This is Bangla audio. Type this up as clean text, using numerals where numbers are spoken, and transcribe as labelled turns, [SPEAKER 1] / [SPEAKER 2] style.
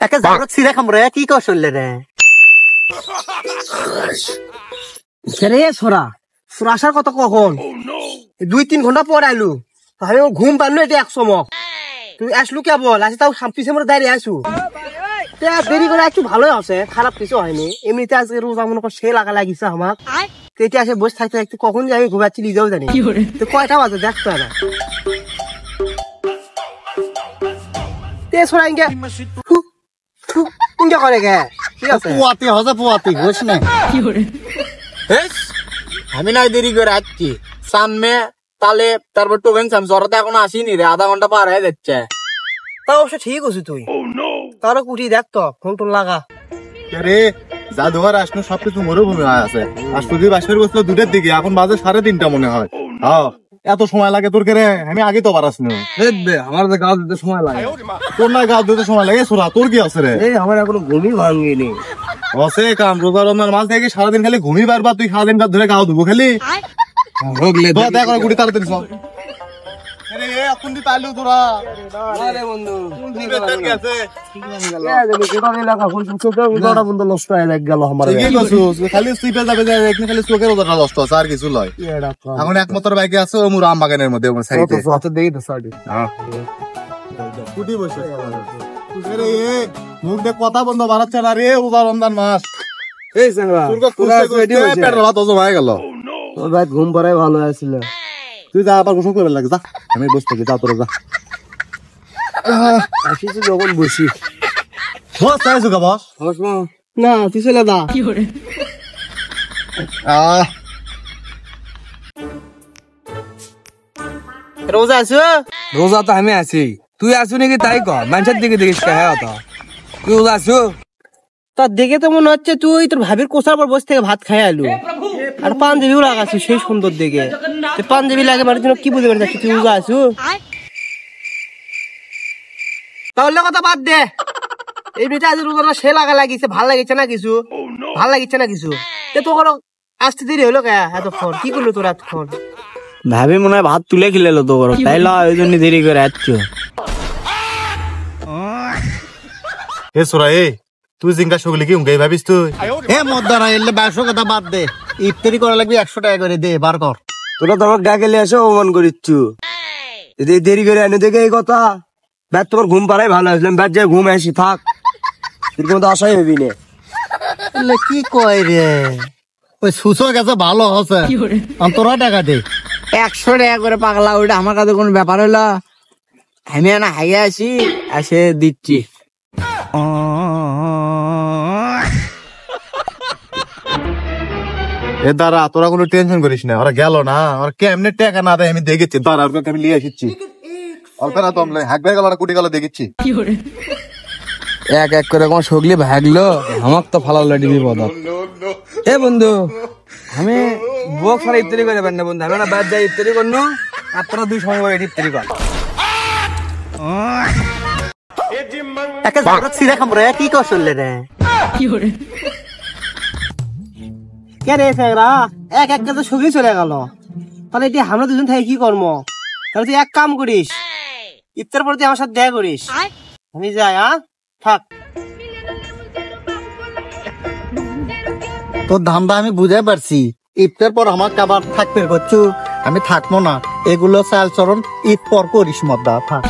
[SPEAKER 1] একে জারক ছিঁড়ে খামরে কি কৌশল রে রে সোরা সোরা আসার কথা কখন 2-3 ঘন্টা পর আইলু আমি ঘুম পারলো এটা 1 চমক তুই আসলু কে বল আজ তাও পিছে মোর দাঁড়িয়ে আসু দেরি করে একটু ভালোই আছে খারাপ কিছু হয়নি এমনিতে আজকে রোজা মনে কর সে লাগা লাগিছে আমার তেটি আসে বসে থাকতে থাকতে কখন যে আমি ঘুমাচ্ছি নিজেও জানি তো কয়টা বাজে দেখতো না তে সোরা ইনকে ইনকে করে গে ঠিক আছে
[SPEAKER 2] পুয়াতি হজে পুয়াতি বুঝছ না
[SPEAKER 3] আমি নাই দেরি করে আসছি সামনে তাহলে তারপর টোকেন সাম জ্বরতে এখনো আসিনি রে, আধা ঘন্টা পার হয়ে যাচ্ছে।
[SPEAKER 1] তা অবশ্য ঠিক আছে তুই তারও কুটি দেখতো ফোন টোন লাগা
[SPEAKER 2] রে জাদুঘর আসনো সবকিছু মরুভূমি হয়ে আছে আসতো দিয়ে বাসের বসলো 2টার দিকে এখন বাজে 3:30 মনে হয়। হ্যাঁ এত সময় লাগে তোর রে? আমি আগে তো পারাস না
[SPEAKER 1] আমার তো গাছ দিতে সময় লাগে
[SPEAKER 2] তোর না গাছ দিতে সময় লাগে সোরা তোর কি আছে রে?
[SPEAKER 1] এই আমার এখনো ঘুমই ভাঙিনি
[SPEAKER 2] আছে কাম রোজা রমজান মাস থেকে সারাদিন খালি ঘুমি পারবা তুই সারাদিন কাজ ধরে গাও ধুবো খালি দেখ গুড়ি তাড়াতাড়ি সব এখন দি তাইলু তোরা
[SPEAKER 1] আরে বন্ধু
[SPEAKER 2] খালি সুইপে যাবে খালি চোখের ওটা নষ্ট আছে আর কিছু লয় এখন একমাত্র বাইকে আছে ও মুর আম বাগানের মধ্যে মুখ দেখ কথা বন্ধ বাড়াচ্ছে না রে রোজা রমজান মাস হয়ে গেল
[SPEAKER 1] ঘুম পড়াই ভালো আছিল
[SPEAKER 2] তুই যা আবার গোসল করবে লাগে যা আমি বসে থাকি যা তোরা যা
[SPEAKER 1] আসিছি যখন বসি
[SPEAKER 2] বস চাইছো গা বস
[SPEAKER 1] না তুই চলে দা রোজা আছো?
[SPEAKER 4] রোজা তো আমি আছি, তুই আছো নাকি তাই কর, মানুষের দিকে দেখিস কে? হ্যাঁ তুই রোজা আছো?
[SPEAKER 1] তা দেখে তো মনে হচ্ছে তুই তোর ভাবির কোষার পর বসে থেকে ভাত খাই আলু আর পাঞ্জাবিও লাগাচ্ছি সেই সুন্দর দেখে পাঞ্জাবি লাগে মানে কি বুঝতে পারছিস তুই রোজা আছো? তাহলে কথা বাদ দে এই বেটা আজ রোজা সে লাগা লাগিছে ভাল লাগিছে না কিছু ভাল লাগিছে না কিছু তো আসতে দেরি হলো কে এতক্ষণ কি করলো তোর এতক্ষণ?
[SPEAKER 3] ভাবি মনে হয় ভাত তুলে খেলেলো তো করো তাই ওই জন্য দেরি করে আসছো।
[SPEAKER 2] এ সোরা এ তুই জিঙ্গা সগলি কি উঙ্গাই ভাবিস তুই? এ মদ্দারা এলে 2200 কথা বাদ দে, ইফতারি করা লাগবে 100 টাকা করে দে বার কর।
[SPEAKER 4] তোরা তো আমার গেলে এসে অপমান করিচ্ছু, দেরি করে এনে দেখে এই কথা ব্যাট তোমার ঘুম পাড়াই ভালো আসলাম ব্যাট যে ঘুম আসি থাক এরকম তো আশাই হবি না।
[SPEAKER 2] কি কয় রে ওই সুসো গেছে ভালো হচ্ছে তোরা টাকা দে
[SPEAKER 3] 100 টাকা করে পাগলা, ওইটা আমার কাছে কোনো ব্যাপার হলো? আমি না হাইয়ে আসি এসে দিচ্ছি।
[SPEAKER 2] এ দাঁড়া তোরা কোনো টেনশন করিস না, ওরা গেল না ওরা কেমনে টাকা না দেয় আমি দেখেছি, দাঁড়া ওকে আমি নিয়ে এসেছি অল্প না তো হাঁক ভাই গেল না কুটি গেল দেখেছি।
[SPEAKER 4] এক এক করে আমার সগলি ভাগলো আমার তো ভালো লাগলো বিপদ। এ বন্ধু আমি বক সারা ইফতারি করে পারি না বন্ধু, আমি না বাদ যাই ইফতারি করলো আর তোরা 2 সময় করে ইফতারি কর।
[SPEAKER 1] একে জারক ছিঁড়ে খামরে কি কৌশল রে কে রে ফেরা এক এক তো সগলি চলে গেল তাহলে এটি আমরা দুজন থেকে কি কর্ম? তাহলে তুই এক কাম করিস ইফতার পর তুই আমার সাথে দেখা করিস, আমি যাই। হ্যাঁ থাক
[SPEAKER 2] তোর ধান্দা আমি বুঝে পারছি, ইফতার পর আমার কাবার থাকতে করছু, আমি থাকবো না, এগুলো চাল চরণ ঈদ পর করিস মদ্দা থাক।